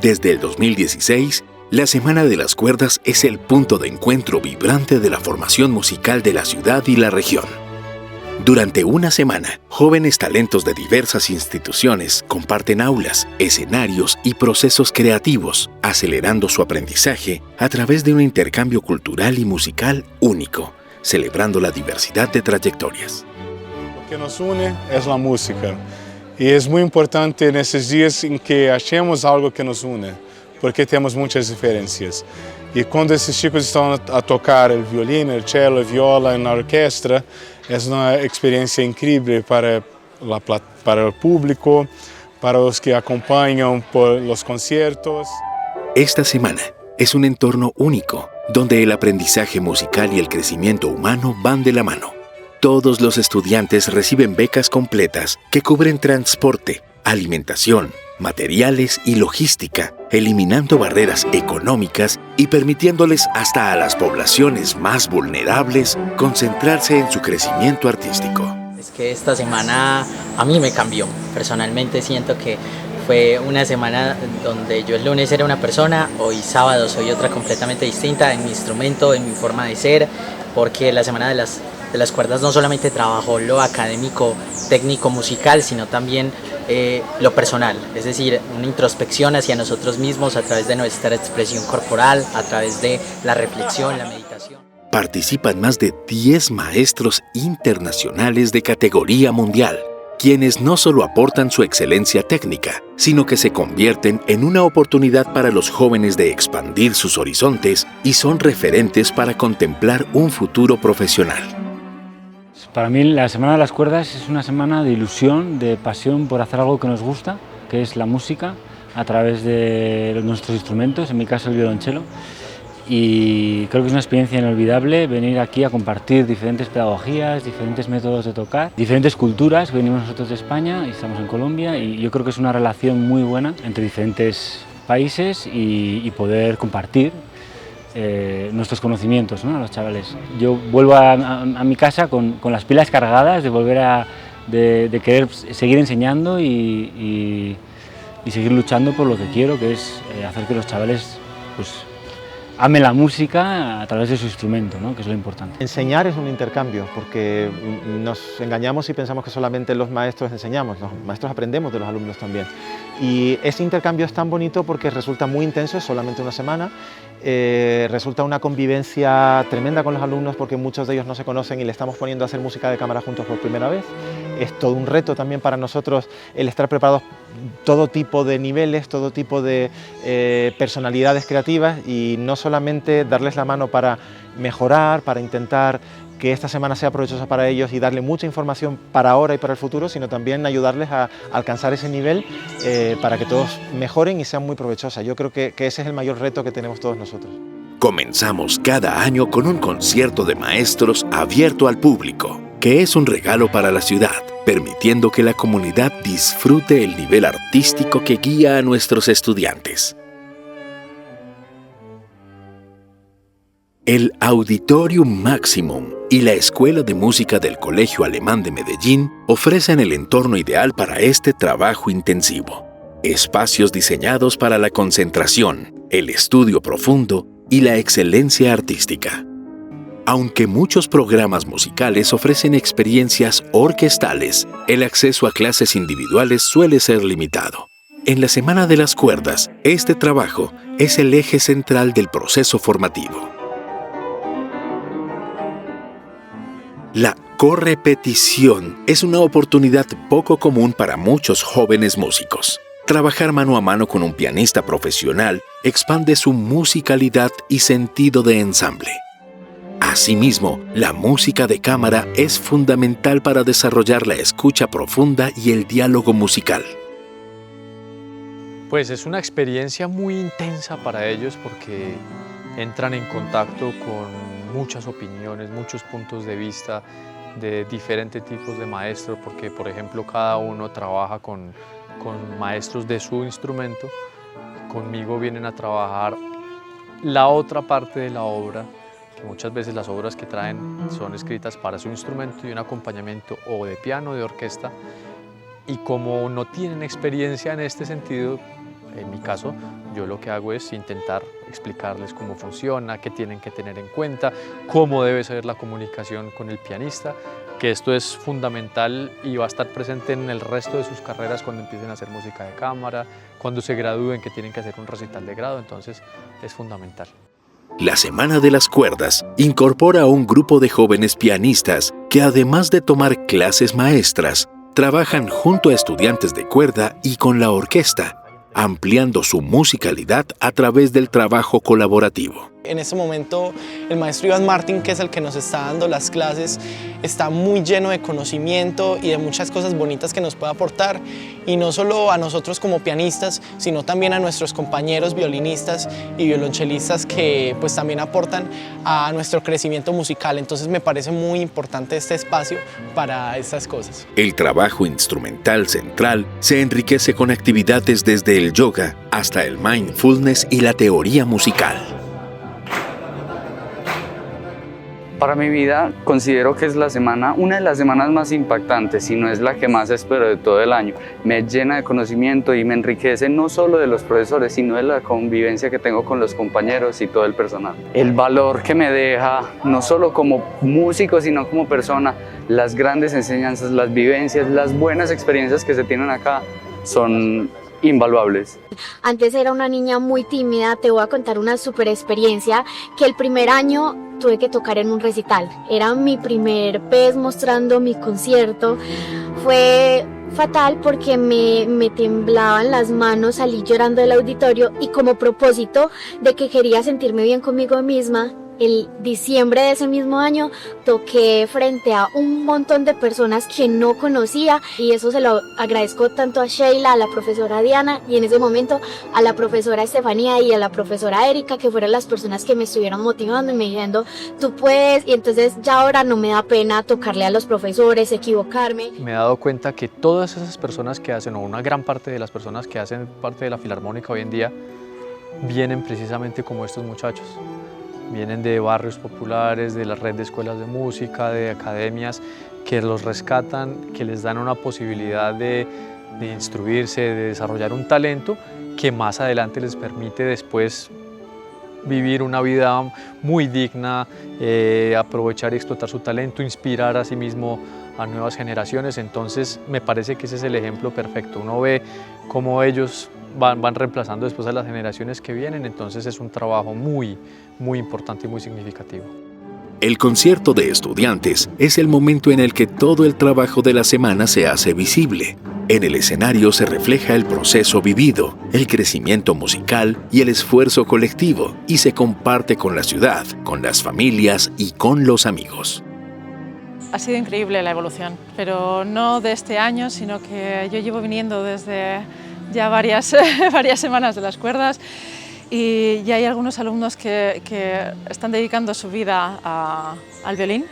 Desde el 2016, la Semana de las Cuerdas es el punto de encuentro vibrante de la formación musical de la ciudad y la región. Durante una semana, jóvenes talentos de diversas instituciones comparten aulas, escenarios y procesos creativos, acelerando su aprendizaje a través de un intercambio cultural y musical único, celebrando la diversidad de trayectorias. Lo que nos une es la música y es muy importante en esos días en que hacemos algo que nos une, porque tenemos muchas diferencias. Y cuando esses chicos están a tocar el violín, el cello, la viola en la orquesta, es una experiencia increíble para el público, para los que acompañan por los conciertos. Esta semana es un entorno único, donde el aprendizaje musical y el crecimiento humano van de la mano. Todos los estudiantes reciben becas completas que cubren transporte, alimentación, materiales y logística, eliminando barreras económicas y permitiéndoles hasta a las poblaciones más vulnerables concentrarse en su crecimiento artístico. Es que esta semana a mí me cambió. Personalmente siento que fue una semana donde yo el lunes era una persona, hoy sábado soy otra completamente distinta en mi instrumento, en mi forma de ser, porque la Semana de las Cuerdas no solamente trabajó lo académico, técnico, musical, sino también lo personal, es decir, una introspección hacia nosotros mismos a través de nuestra expresión corporal, a través de la reflexión, la meditación. Participan más de 10 maestros internacionales de categoría mundial, quienes no solo aportan su excelencia técnica, sino que se convierten en una oportunidad para los jóvenes de expandir sus horizontes y son referentes para contemplar un futuro profesional. Para mí la Semana de las Cuerdas es una semana de ilusión, de pasión por hacer algo que nos gusta, que es la música, a través de nuestros instrumentos, en mi caso el violonchelo. Y creo que es una experiencia inolvidable venir aquí a compartir diferentes pedagogías, diferentes métodos de tocar, diferentes culturas. Venimos nosotros de España y estamos en Colombia y yo creo que es una relación muy buena entre diferentes países y poder compartir nuestros conocimientos, ¿no?, a los chavales. Yo vuelvo a mi casa con las pilas cargadas de volver de querer seguir enseñando y seguir luchando por lo que quiero, que es hacer que los chavales pues, amen la música a través de su instrumento, ¿no?, que es lo importante. Enseñar es un intercambio, porque nos engañamos y pensamos que solamente los maestros enseñamos, los maestros aprendemos de los alumnos también. Y ese intercambio es tan bonito porque resulta muy intenso, es solamente una semana, resulta una convivencia tremenda con los alumnos porque muchos de ellos no se conocen y le estamos poniendo a hacer música de cámara juntos por primera vez. Es todo un reto también para nosotros el estar preparados todo tipo de niveles, todo tipo de personalidades creativas y no solamente darles la mano para mejorar, para intentar que esta semana sea provechosa para ellos y darle mucha información para ahora y para el futuro, sino también ayudarles a alcanzar ese nivel para que todos mejoren y sean muy provechosas. Yo creo que ese es el mayor reto que tenemos todos nosotros. Comenzamos cada año con un concierto de maestros abierto al público, que es un regalo para la ciudad, permitiendo que la comunidad disfrute el nivel artístico que guía a nuestros estudiantes. El Auditorium Maximum y la Escuela de Música del Colegio Alemán de Medellín ofrecen el entorno ideal para este trabajo intensivo. Espacios diseñados para la concentración, el estudio profundo y la excelencia artística. Aunque muchos programas musicales ofrecen experiencias orquestales, el acceso a clases individuales suele ser limitado. En la Semana de las Cuerdas, este trabajo es el eje central del proceso formativo. La correpetición es una oportunidad poco común para muchos jóvenes músicos. Trabajar mano a mano con un pianista profesional expande su musicalidad y sentido de ensamble. Asimismo, la música de cámara es fundamental para desarrollar la escucha profunda y el diálogo musical. Pues es una experiencia muy intensa para ellos porque entran en contacto con muchas opiniones, muchos puntos de vista de diferentes tipos de maestros, porque por ejemplo cada uno trabaja con maestros de su instrumento. Conmigo vienen a trabajar la otra parte de la obra, que muchas veces las obras que traen son escritas para su instrumento y un acompañamiento o de piano o de orquesta, y como no tienen experiencia en este sentido, en mi caso, Yo lo que hago es intentar explicarles cómo funciona, qué tienen que tener en cuenta, cómo debe ser la comunicación con el pianista, que esto es fundamental y va a estar presente en el resto de sus carreras cuando empiecen a hacer música de cámara, cuando se gradúen, que tienen que hacer un recital de grado, entonces es fundamental. La Semana de las Cuerdas incorpora a un grupo de jóvenes pianistas que, además de tomar clases maestras, trabajan junto a estudiantes de cuerda y con la orquesta, ampliando su musicalidad a través del trabajo colaborativo. En este momento el maestro Iván Martín, que es el que nos está dando las clases, está muy lleno de conocimiento y de muchas cosas bonitas que nos puede aportar, y no solo a nosotros como pianistas, sino también a nuestros compañeros violinistas y violonchelistas que pues también aportan a nuestro crecimiento musical. Entonces me parece muy importante este espacio para estas cosas. El trabajo instrumental central se enriquece con actividades desde el yoga hasta el mindfulness y la teoría musical. Para mi vida considero que es una de las semanas más impactantes, si no es la que más espero de todo el año. Me llena de conocimiento y me enriquece no solo de los profesores, sino de la convivencia que tengo con los compañeros y todo el personal. El valor que me deja, no solo como músico, sino como persona, las grandes enseñanzas, las vivencias, las buenas experiencias que se tienen acá son invaluables. Antes era una niña muy tímida. Te voy a contar una super experiencia que el primer año tuve que tocar en un recital. Era mi primer vez mostrando mi concierto. Fue fatal porque me temblaban las manos, salí llorando del auditorio, y como propósito de que quería sentirme bien conmigo misma, el diciembre de ese mismo año toqué frente a un montón de personas que no conocía, y eso se lo agradezco tanto a Sheila, a la profesora Diana, y en ese momento a la profesora Estefanía y a la profesora Erika, que fueron las personas que me estuvieron motivando y me diciendo tú puedes. Y entonces ya ahora no me da pena tocarle a los profesores, equivocarme. Me he dado cuenta que todas esas personas que hacen, o una gran parte de las personas que hacen parte de la Filarmónica hoy en día, vienen precisamente como estos muchachos. Vienen de barrios populares, de la red de escuelas de música, de academias, que los rescatan, que les dan una posibilidad de instruirse, de desarrollar un talento que más adelante les permite después vivir una vida muy digna, aprovechar y explotar su talento, inspirar a sí mismo a nuevas generaciones. Entonces me parece que ese es el ejemplo perfecto. Uno ve cómo ellos van reemplazando después a las generaciones que vienen, entonces es un trabajo muy importante y muy significativo. El concierto de estudiantes es el momento en el que todo el trabajo de la semana se hace visible. En el escenario se refleja el proceso vivido, el crecimiento musical y el esfuerzo colectivo, y se comparte con la ciudad, con las familias y con los amigos. Ha sido increíble la evolución, pero no de este año, sino que yo llevo viniendo desde ya varias semanas de las cuerdas, y ya hay algunos alumnos que están dedicando su vida al violín,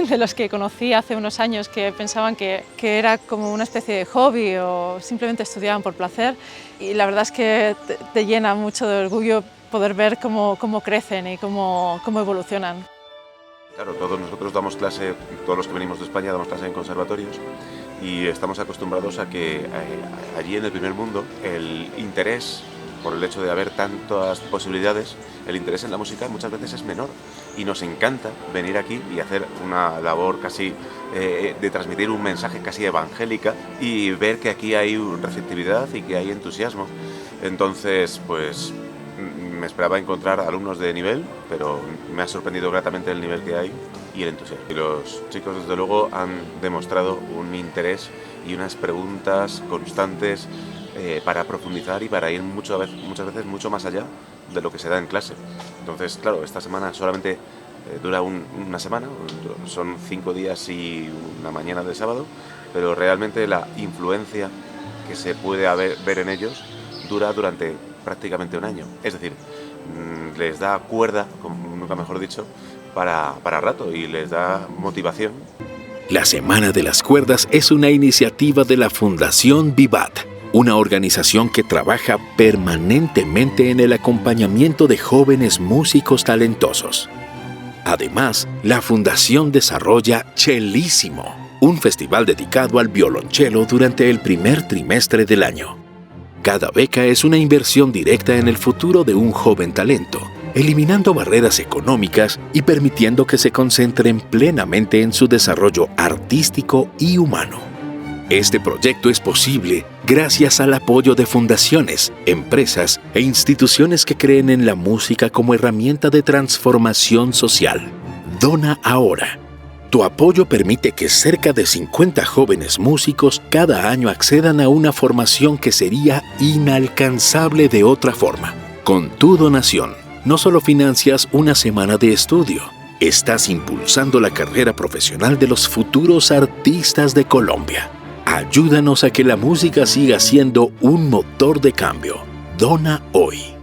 de los que conocí hace unos años que pensaban que era como una especie de hobby o simplemente estudiaban por placer, y la verdad es que te llena mucho de orgullo poder ver cómo crecen y cómo evolucionan. Claro, todos nosotros damos clase, todos los que venimos de España damos clase en conservatorios, y estamos acostumbrados a que allí en el primer mundo el interés, por el hecho de haber tantas posibilidades, el interés en la música muchas veces es menor, y nos encanta venir aquí y hacer una labor casi de transmitir un mensaje casi evangélica, y ver que aquí hay receptividad y que hay entusiasmo. Entonces, pues me esperaba encontrar alumnos de nivel, pero me ha sorprendido gratamente el nivel que hay y el entusiasmo. Y los chicos, desde luego, han demostrado un interés y unas preguntas constantes para profundizar y para ir muchas veces mucho más allá de lo que se da en clase. Entonces, claro, esta semana solamente dura una semana, son 5 días y una mañana de sábado, pero realmente la influencia que se puede ver en ellos dura durante prácticamente un año. Es decir, les da cuerda, como nunca mejor dicho, para rato, y les da motivación. La Semana de las Cuerdas es una iniciativa de la Fundación Vivat, una organización que trabaja permanentemente en el acompañamiento de jóvenes músicos talentosos. Además, la Fundación desarrolla Chelísimo, un festival dedicado al violonchelo durante el primer trimestre del año. Cada beca es una inversión directa en el futuro de un joven talento, eliminando barreras económicas y permitiendo que se concentren plenamente en su desarrollo artístico y humano. Este proyecto es posible gracias al apoyo de fundaciones, empresas e instituciones que creen en la música como herramienta de transformación social. Dona ahora. Tu apoyo permite que cerca de 50 jóvenes músicos cada año accedan a una formación que sería inalcanzable de otra forma. Con tu donación, no solo financias una semana de estudio, estás impulsando la carrera profesional de los futuros artistas de Colombia. Ayúdanos a que la música siga siendo un motor de cambio. Dona hoy.